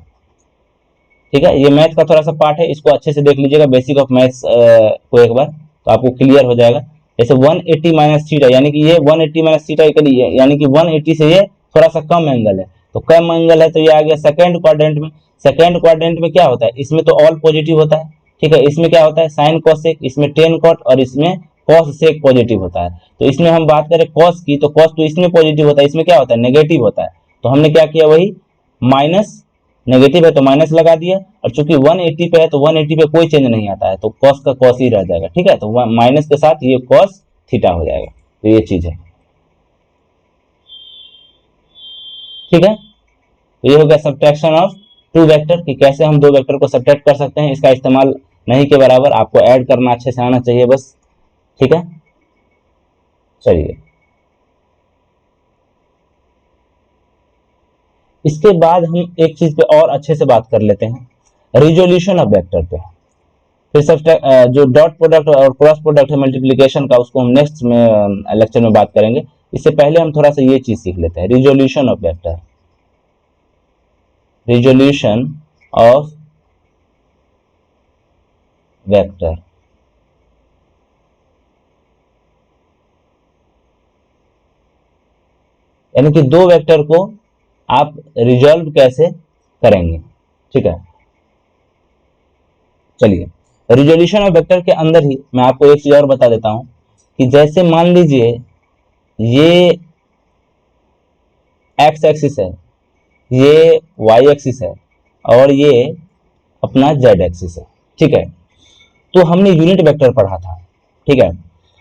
ठीक है। ये मैथ का थोड़ा सा पार्ट है, इसको अच्छे से देख लीजिएगा, बेसिक ऑफ मैथ्स को एक बार, तो आपको क्लियर हो जाएगा। जैसे 180 माइनस थीटा यानी कि ये 180 माइनस थीटा यानी कि 180 से ये थोड़ा सा कम एंगल है, तो कम एंगल है तो ये आ गया सेकंड क्वाड्रेंट में। सेकंड क्वाड्रेंट में क्या होता है, इसमें तो ऑल पॉजिटिव होता है, ठीक है, इसमें क्या होता है साइन कॉसेक, इसमें टेन कॉट और इसमें कॉस सेक पॉजिटिव होता है। तो इसमें हम बात करें कॉस की, तो कॉस तो इसमें पॉजिटिव होता है, इसमें क्या होता है नेगेटिव होता है, तो हमने क्या किया वही माइनस, नेगेटिव है तो माइनस लगा दिया, और चूंकि 180 पे है तो 180 पे कोई चेंज नहीं आता है, तो कॉस का कॉस ही रह जाएगा, ठीक है, तो माइनस के साथ ये कॉस थीटा हो जाएगा, तो ये चीज है, ठीक है। तो ये हो गया सब्ट्रैक्शन ऑफ टू वेक्टर, कि कैसे हम दो वेक्टर को सब्ट्रैक्ट कर सकते हैं। इसका इस्तेमाल नहीं के बराबर आपको ऐड करना अच्छे से आना चाहिए बस, ठीक है। चलिए इसके बाद हम एक चीज पे और अच्छे से बात कर लेते हैं, रिजोल्यूशन ऑफ वेक्टर पे। फिर जो डॉट प्रोडक्ट और क्रॉस प्रोडक्ट है मल्टीप्लिकेशन का, उसको हम नेक्स्ट में लेक्चर में बात करेंगे। इससे पहले हम थोड़ा सा ये चीज सीख लेते हैं, resolution of vector, resolution of vector. यानी कि दो वेक्टर को आप रिजॉल्व कैसे करेंगे, ठीक है। चलिए रिजोल्यूशन ऑफ वेक्टर के अंदर ही मैं आपको एक चीज और बता देता हूं, कि जैसे मान लीजिए ये एक्स एक्सिस है, ये वाई एक्सिस है और ये अपना जेड एक्सिस है, ठीक है। तो हमने यूनिट वेक्टर पढ़ा था, ठीक है,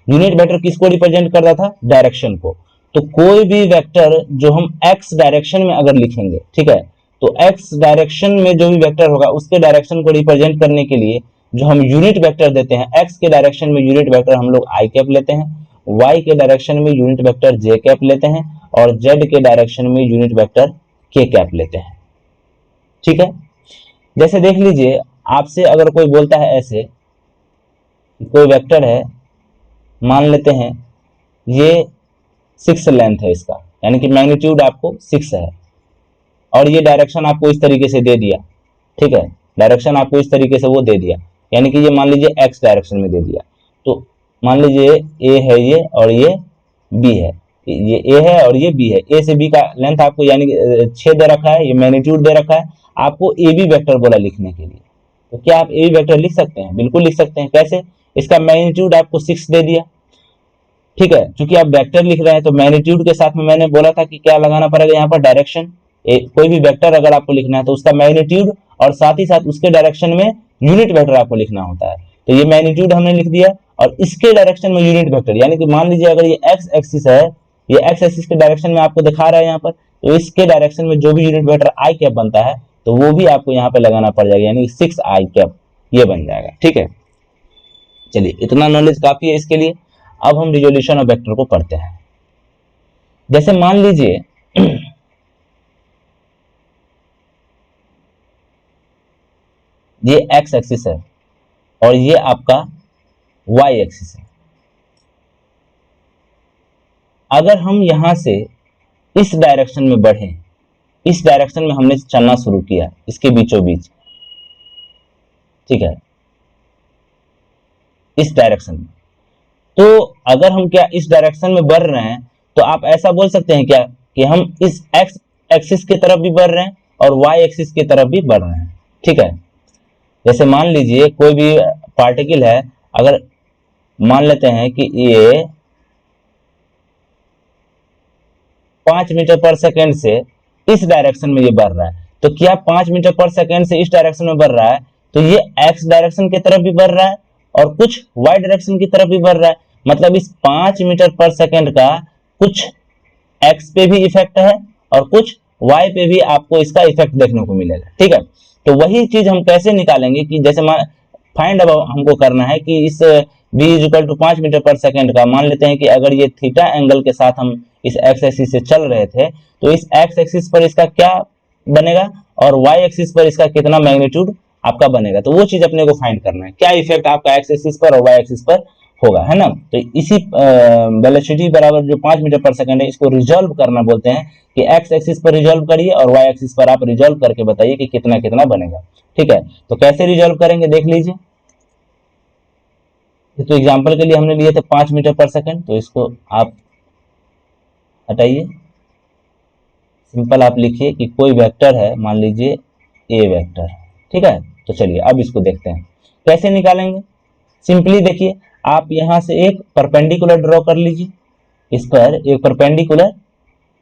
यूनिट वेक्टर किसको रिप्रेजेंट करता था, डायरेक्शन को। तो कोई भी वेक्टर जो हम एक्स डायरेक्शन में अगर लिखेंगे, ठीक है, तो एक्स डायरेक्शन में जो भी वेक्टर होगा उसके डायरेक्शन को रिप्रेजेंट करने के लिए जो हम यूनिट वेक्टर देते हैं, एक्स के डायरेक्शन में यूनिट वेक्टर हम लोग आई कैप लेते हैं, वाई के डायरेक्शन में यूनिट वेक्टर जे कैप लेते हैं और जेड के डायरेक्शन में यूनिट वेक्टर के कैप लेते हैं, ठीक है। जैसे देख लीजिए आपसे अगर कोई बोलता है ऐसे, कोई वेक्टर है, मान लेते हैं ये 6 लेंथ है इसका, यानी कि मैग्नीट्यूड आपको 6 है और ये डायरेक्शन आपको इस तरीके से दे दिया, ठीक है, डायरेक्शन आपको इस तरीके से वो दे दिया, यानी कि ये मान लीजिए एक्स डायरेक्शन में दे दिया। तो मान लीजिए ए है ये और ये बी है, ये ए है और ये बी है, ए से बी का लेंथ आपको यानी कि 6 दे रखा है, ये मैग्नीट्यूड दे रखा है, आपको ए बी वेक्टर बोला लिखने के लिए। तो क्या आप ए बी वेक्टर लिख सकते हैं, बिल्कुल लिख सकते हैं। कैसे, इसका मैग्नीट्यूड आपको 6 दे दिया, ठीक है, क्योंकि आप वेक्टर लिख रहे हैं तो मैग्नीट्यूड के साथ में मैंने बोला था कि क्या लगाना पड़ेगा यहाँ पर डायरेक्शन। कोई भी वेक्टर अगर आपको लिखना है तो उसका मैग्नीट्यूड और साथ ही साथ उसके डायरेक्शन में यूनिट वेक्टर आपको लिखना होता है। तो ये मैग्नीट्यूड हमने लिख दिया और इसके डायरेक्शन में यूनिट वेक्टर, यानी कि मान लीजिए अगर ये एक्स एक्सिस है, ये एक्स एक्सिस के डायरेक्शन में आपको दिखा रहा है यहाँ पर, तो इसके डायरेक्शन में जो भी यूनिट वेक्टर आई कैप बनता है तो वो भी आपको यहाँ पे लगाना पड़ जाएगा, यानी 6 आई कैप ये बन जाएगा, ठीक है। चलिए इतना नॉलेज काफी है इसके लिए। अब हम रिजोल्यूशन ऑफ वेक्टर को पढ़ते हैं। जैसे मान लीजिए ये एक्स एक्सिस है और ये आपका वाई एक्सिस है। अगर हम यहां से इस डायरेक्शन में बढ़े, इस डायरेक्शन में हमने चलना शुरू किया इसके बीचों बीच, ठीक है, इस डायरेक्शन में, तो अगर हम क्या इस डायरेक्शन में बढ़ रहे हैं तो आप ऐसा बोल सकते हैं क्या कि हम इस एक्स एक्सिस की तरफ भी बढ़ रहे हैं और वाई एक्सिस की तरफ भी बढ़ रहे हैं, ठीक है। जैसे मान लीजिए कोई भी पार्टिकल है, अगर मान लेते हैं कि ये 5 मीटर पर सेकेंड से इस डायरेक्शन में ये बढ़ रहा है, तो क्या 5 मीटर पर सेकेंड से इस डायरेक्शन में बढ़ रहा है तो ये एक्स डायरेक्शन की तरफ भी बढ़ रहा है और कुछ वाई डायरेक्शन की तरफ भी बढ़ रहा है। मतलब इस 5 मीटर पर सेकेंड का कुछ एक्स पे भी इफेक्ट है और कुछ वाई पे भी आपको इसका इफेक्ट देखने को मिलेगा, ठीक है। तो वही चीज हम कैसे निकालेंगे कि जैसे फाइंड हमको करना है कि इस v is equal to 5 metre पर सेकेंड का, मान लेते हैं कि अगर ये थीटा एंगल के साथ हम इस एक्स एक्सिस से चल रहे थे, तो इस एक्स एक्सिस पर इसका क्या बनेगा और वाई एक्सिस पर इसका कितना मैग्नीट्यूड आपका बनेगा। तो वो चीज अपने को फाइंड करना है, क्या इफेक्ट आपका एक्स एक्सिस पर और वाई एक्सिस पर होगा, है ना। तो इसी वेलोसिटी बराबर जो 5 मीटर पर सेकंड है, इसको रिजॉल्व करना बोलते हैं कि एक्स एक्सिस पर रिजॉल्व करिए और वाई एक्सिस पर आप रिजॉल्व करके बताइए कि कितना कितना बनेगा। ठीक है, तो कैसे रिजॉल्व करेंगे देख लीजिए। तो एग्जांपल के लिए हमने लिए थे 5 मीटर पर सेकंड, तो इसको आप हटाइए, सिंपल आप लिखिए कि कोई वेक्टर है, मान लीजिए ए वेक्टर। ठीक है, तो चलिए अब इसको देखते हैं कैसे निकालेंगे। सिंपली देखिए, आप यहां से एक परपेंडिकुलर ड्रॉ कर लीजिए, इस पर एक परपेंडिकुलर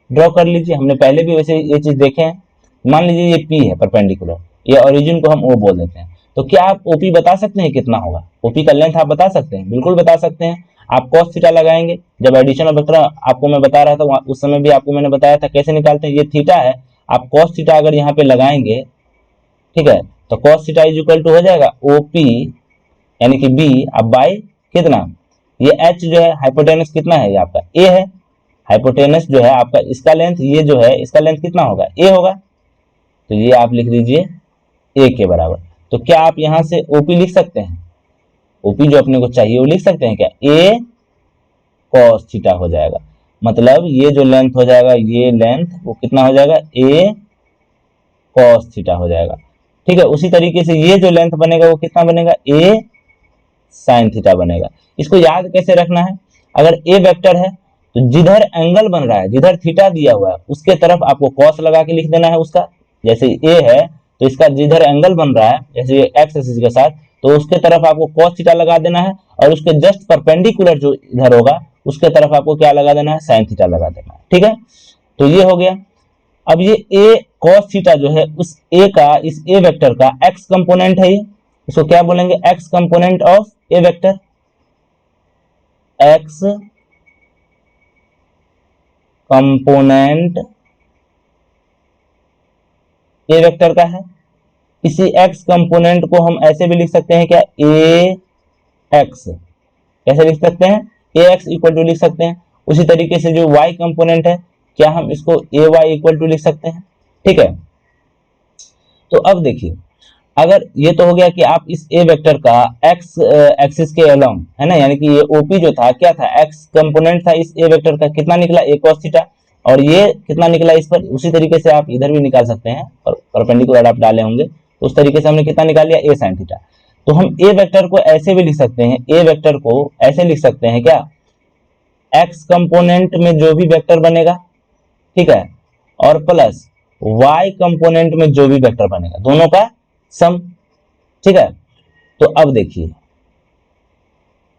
ड्रॉ कर लीजिए। हमने पहले भी वैसे ये चीज देखे हैं। मान लीजिए ये पी है परपेंडिकुलर, ये ओरिजिन को हम ओ बोल देते हैं। तो क्या आप ओपी बता सकते हैं कितना होगा? ओपी का लेंथ आप बता सकते हैं? बिल्कुल बता सकते हैं। आप कॉस थीटा लगाएंगे, जब एडिशन ऑफ वेक्टर आपको मैं बता रहा था उस समय भी आपको मैंने बताया था कैसे निकालते हैं। ये थीटा है, आप कॉस थीटा अगर यहाँ पे लगाएंगे, ठीक है, तो cos theta is equal to हो जाएगा ओपी यानी कि बी अब बाई कितना, ये एच जो है हाइपोटेनस कितना है, ये आपका ए है। हाइपोटेनस जो है आपका, इसका लेंथ, ये जो है इसका लेंथ कितना होगा, ए होगा। तो ये आप लिख दीजिए ए के बराबर। तो क्या आप यहां से ओपी लिख सकते हैं? ओपी जो अपने को चाहिए वो लिख सकते हैं क्या? ए कॉस थीटा हो जाएगा। मतलब ये जो लेंथ हो जाएगा, ये लेंथ वो कितना हो जाएगा, ए कॉस थीटा हो जाएगा। ठीक है, उसी तरीके से ये जो लेंथ बनेगा वो कितना बनेगा, ए साइन थीटा बनेगा। इसको याद कैसे रखना है, अगर ए वेक्टर है तो जिधर एंगल बन रहा है, जिधर थीटा दिया हुआ है उसके तरफ आपको कॉस लगा के लिख देना है उसका। जैसे ए है तो इसका जिधर एंगल बन रहा है, जैसे ये एक्स एक्सिस के साथ, तो उसके तरफ आपको कॉस थीटा लगा देना है, और उसके जस्ट परपेंडिकुलर जो इधर होगा उसके तरफ आपको क्या लगा देना है, साइन थीटा लगा देना है। ठीक है, तो ये हो गया। अब ये ए कॉस थीटा जो है उस ए का, इस ए वेक्टर का एक्स कंपोनेंट है, ये इसको क्या बोलेंगे, x component of A vector. X component A vector का है। इसी एक्स कंपोनेंट को हम ऐसे भी लिख सकते हैं क्या, ए एक्स, कैसे लिख सकते हैं, ए एक्स इक्वल टू लिख सकते हैं। उसी तरीके से जो वाई कंपोनेंट है, क्या हम इसको ए वाई इक्वल टू लिख सकते हैं। ठीक है, तो अब देखिए, अगर ये तो हो गया कि आप इस ए वेक्टर का एक्स एक्सिस के अलोंग, है ना, यानी कि ये ओपी जो था क्या था, एक्स कंपोनेंट था इस ए वेक्टर का, कितना निकला, ए कॉस थीटा, और ये कितना निकला इस पर। उसी तरीके से आप इधर भी निकाल सकते हैं, परपेंडिकुलर आप डाले होंगे तो उस तरीके से हमने कितना निकाल लिया, ए साइन थीटा। तो हम ए वेक्टर को ऐसे भी लिख सकते हैं, ए वेक्टर को ऐसे लिख सकते हैं क्या, एक्स कंपोनेंट में जो भी वेक्टर बनेगा, ठीक है, और प्लस वाई कंपोनेंट में जो भी वेक्टर बनेगा, दोनों का सम। ठीक है, तो अब देखिए,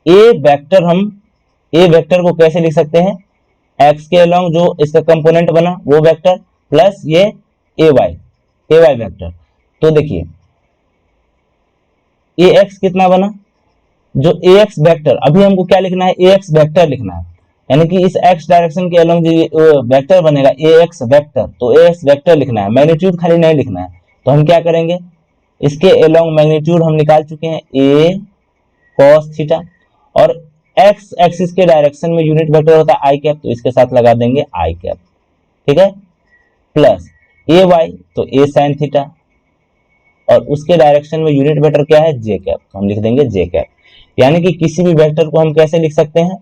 ए वेक्टर, हम ए वेक्टर को कैसे लिख सकते हैं, एक्स के अलोंग जो इसका कंपोनेंट बना वो वेक्टर प्लस ये ए वाई वेक्टर। तो देखिए ए एक्स कितना बना, जो ए एक्स वेक्टर, अभी हमको क्या लिखना है, ए एक्स वेक्टर लिखना है, यानी कि इस एक्स डायरेक्शन के अलोंग जो वेक्टर बनेगा ए एक्स वेक्टर, तो ए एक्स वेक्टर लिखना है, मैग्नीट्यूड खाली नहीं लिखना है। तो हम क्या करेंगे, इसके अलोंग मैग्नीट्यूड हम निकाल चुके हैं, ए कॉस थीटा, और एक्स एक्सिस के डायरेक्शन में यूनिट वेक्टर होता है आई कैप, तो इसके साथ लगा देंगे आई कैप। ठीक है, प्लस ए वाई, तो ए साइन थीटा, और उसके डायरेक्शन में यूनिट वेक्टर क्या है, जे कैप, तो हम लिख देंगे जे कैप। यानी कि किसी भी वेक्टर को हम कैसे लिख सकते हैं,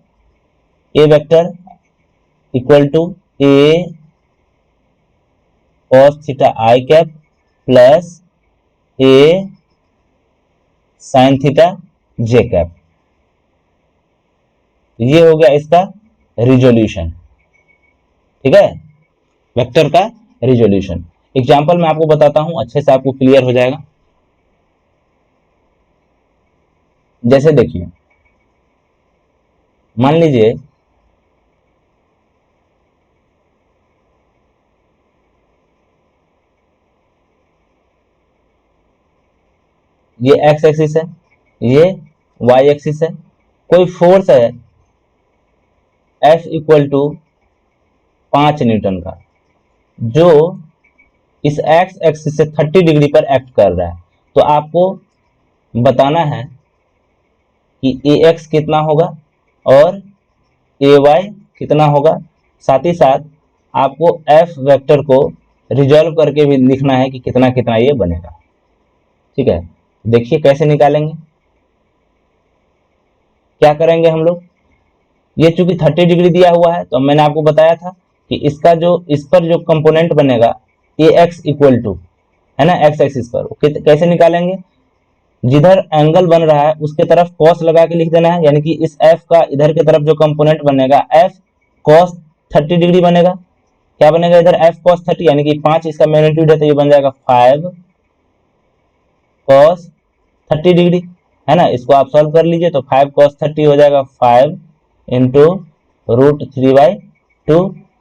A vector equal to A cos theta I cap plus A sine theta J cap. ये हो गया इसका रिजोल्यूशन। ठीक है, वेक्टर का रिजोल्यूशन। एग्जांपल मैं आपको बताता हूं, अच्छे से आपको क्लियर हो जाएगा। जैसे देखिए, मान लीजिए ये एक्स एक्सिस है, ये वाई एक्सिस है, कोई फोर्स है F इक्वल टू 5 न्यूटन का, जो इस एक्स एक्सिस से 30 डिग्री पर एक्ट कर रहा है। तो आपको बताना है कि ए एक्स कितना होगा और ए वाई कितना होगा। साथ ही साथ आपको एफ वेक्टर को रिजॉल्व करके भी लिखना है कि कितना कितना ये बनेगा। ठीक है, देखिए कैसे निकालेंगे, क्या करेंगे हम लोग। ये चूंकि 30 डिग्री दिया हुआ है तो मैंने आपको बताया था कि इसका जो इस पर जो कंपोनेंट बनेगा ए एक्स इक्वल टू, है ना, एक्स एक्सिस पर, कैसे निकालेंगे, जिधर एंगल बन रहा है उसके तरफ कॉस लगा के लिख देना है, यानी कि इस एफ का इधर की तरफ जो कंपोनेंट बनेगा एफ कॉस 30 डिग्री बनेगा। क्या बनेगा इधर, एफ कॉस 30, यानी कि 5 इसका मैग्नीट्यूड है तो ये बन जाएगा 5 कॉस 30 डिग्री, है ना। इसको आप सॉल्व कर लीजिए तो 5 cos 30 हो जाएगा 5 इंटू √3/2,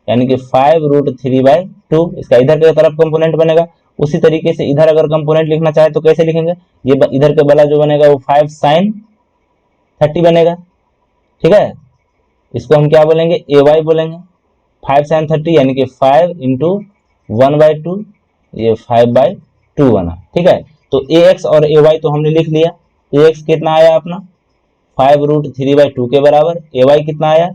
यानी कि 5√3/2 इसका इधर की तरफ कंपोनेंट बनेगा। उसी तरीके से इधर अगर कंपोनेंट लिखना चाहे तो कैसे लिखेंगे, ये इधर के वाला जो बनेगा वो 5 sin 30 बनेगा। ठीक है, इसको हम क्या बोलेंगे, ए वाई बोलेंगे। 5 sin 30 यानी कि 5 इंटू 1/2, ये 5/2 बना। ठीक है, तो ए एक्स और ए वाई तो हमने लिख लिया। ए एक्स कितना आया अपना 5√3/2 के बराबर, ए वाई कितना आया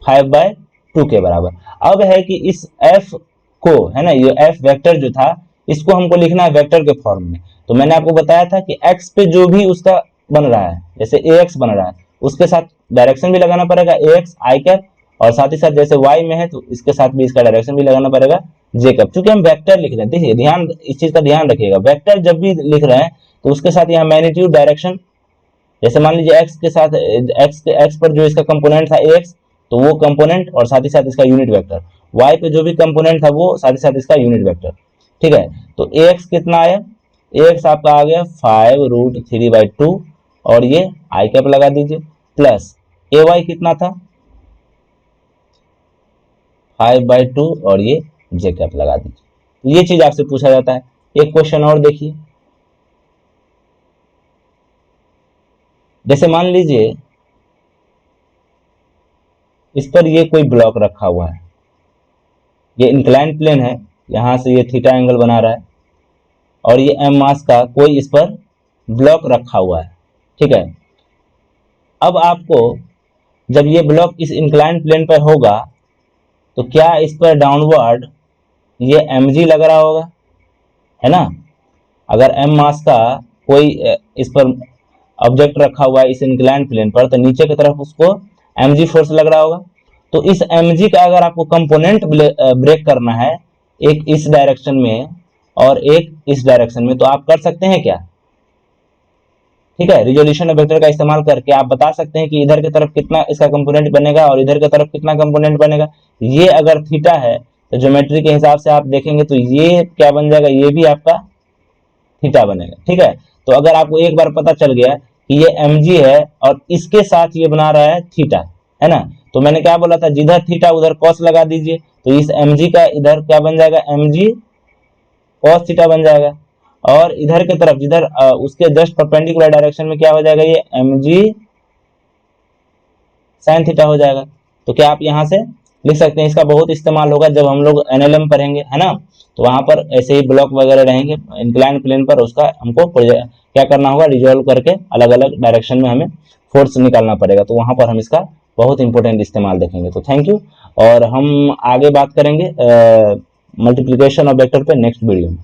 5/2 के बराबर। अब है कि इस एफ को, है ना, ये एफ वेक्टर जो था इसको हमको लिखना है वेक्टर के फॉर्म में। तो मैंने आपको बताया था कि एक्स पे जो भी उसका बन रहा है, जैसे ए एक्स बन रहा है उसके साथ डायरेक्शन भी लगाना पड़ेगा ए एक्स आई कैप, और साथ ही साथ जैसे वाई में है तो इसके साथ भी इसका डायरेक्शन भी लगाना पड़ेगा जे कैप, क्योंकि हम वेक्टर लिख रहे हैं। देखिए ध्यान, इस चीज का ध्यान रखिएगा, वेक्टर जब भी लिख रहे हैं तो उसके साथ यहाँ मैग्नीट्यूड डायरेक्शन, जैसे मान लीजिए एक्स के साथ एक्स पर जो इसका कंपोनेंट था एक्स, तो वो कंपोनेंट और साथ ही साथ इसका यूनिट वेक्टर, वाई पे जो भी कंपोनेंट था वो साथ ही साथ इसका यूनिट वेक्टर। ठीक है, तो ए एक्स कितना आया, ए एक्स आपका आ गया 5√3/2 और ये आई कैप लगा दीजिए, प्लस ए वाई कितना था 5/2 और ये जे कैप लगा दीजिए। ये चीज आपसे पूछा जाता है। एक क्वेश्चन और देखिए, जैसे मान लीजिए इस पर ये कोई ब्लॉक रखा हुआ है, ये इंक्लाइन प्लेन है, यहां से ये थीटा एंगल बना रहा है और ये एम मास का कोई इस पर ब्लॉक रखा हुआ है। ठीक है, अब आपको जब ये ब्लॉक इस इंक्लाइन प्लेन पर होगा तो क्या इस पर डाउनवर्ड ये mg लग रहा होगा, है ना। अगर m मास का कोई इस पर ऑब्जेक्ट रखा हुआ है इस इंक्लाइन प्लेन पर तो नीचे की तरफ उसको mg फोर्स लग रहा होगा। तो इस mg का अगर आपको कंपोनेंट ब्रेक करना है, एक इस डायरेक्शन में और एक इस डायरेक्शन में, तो आप कर सकते हैं क्या। ठीक है, रिजोल्यूशन ऑफ वेक्टर का इस्तेमाल करके आप बता सकते हैं कि इधर की तरफ कितना इसका कंपोनेंट बनेगा और इधर की तरफ कितना कंपोनेंट बनेगा। ये अगर थीटा है तो ज्योमेट्री के हिसाब से आप देखेंगे तो ये क्या बन जाएगा, ये भी आपका थीटा बनेगा। ठीक है, तो अगर आपको एक बार पता चल गया कि ये mg है और इसके साथ ये बना रहा है थीटा, है ना, तो मैंने क्या बोला था, जिधर थीटा उधर कॉस लगा दीजिए, तो इस mg का इधर क्या बन जाएगा, mg कॉस थीटा बन जाएगा, और इधर की तरफ जिधर उसके जस्ट परपेंडिकुलर डायरेक्शन में क्या हो जाएगा, ये mg sin थीटा हो जाएगा। तो क्या आप यहां से लिख सकते हैं, इसका बहुत इस्तेमाल होगा जब हम लोग एनएलएम पढ़ेंगे, है ना, तो वहां पर ऐसे ही ब्लॉक वगैरह रहेंगे इंक्लाइन प्लेन पर, उसका हमको क्या करना होगा, रिजॉल्व करके अलग अलग डायरेक्शन में हमें फोर्स निकालना पड़ेगा, तो वहां पर हम इसका बहुत इंपॉर्टेंट इस्तेमाल देखेंगे। तो थैंक यू, और हम आगे बात करेंगे मल्टीप्लीकेशन ऑफ वेक्टर पे नेक्स्ट वीडियो में।